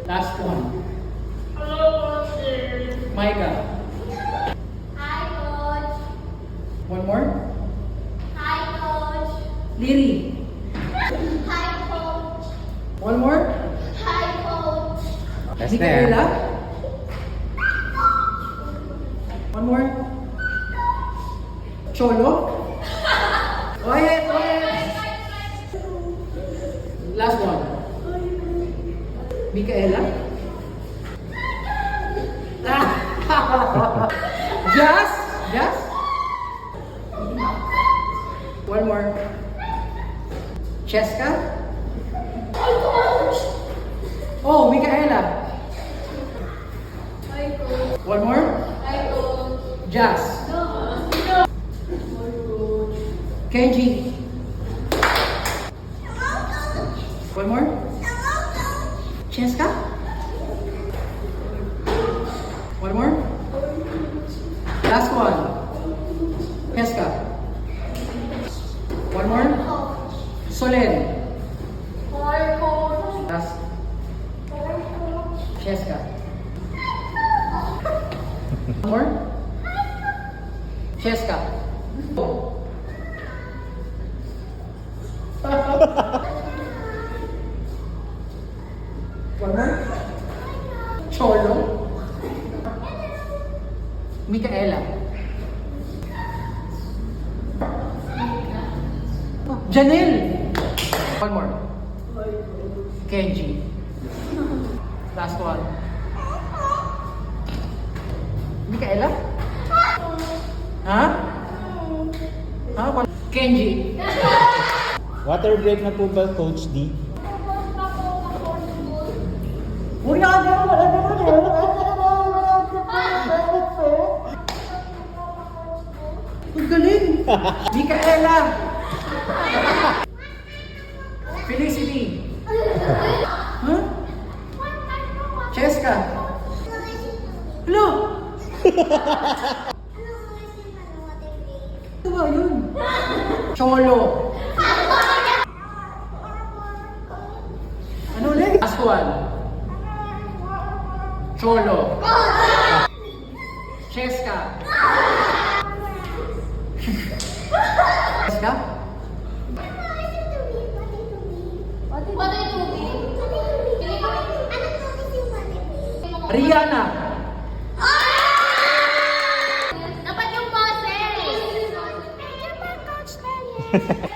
Last one. Hello, Coach. Micah. Hi, Coach. One more. Hi, Coach. Liri. Hi, Coach. One more. Hi, Coach. That's Micaela. there. One more. Cholo. Go ahead, go ahead. Last one. Micaela. Jazz. Jazz. One more. Cheska. Hi, Coach. Oh, Micaela. Hi, Coach. One more. Hi, Coach. Jazz. No. Kenji. One more. Cheska. One more. Last one. Cheska. One more. Solen. Hi, Coach. Last. Hi, Coach. Cheska. One more. Cheska. One more. Cholo. Micaela. Janelle. One more. Kenji. Last one. Micaela? Ha? Ha? Kenji. Water break na po ba, Coach D? Uy, ang galing! Micaela! Felicity! Huh? Cheska! Hello! Ano ba yun? Cholo! Ano ulit? Last one. Cholo. Cheska. Cheska? What are you doing? Rihanna. Dapat yung boses. Coach Daniel.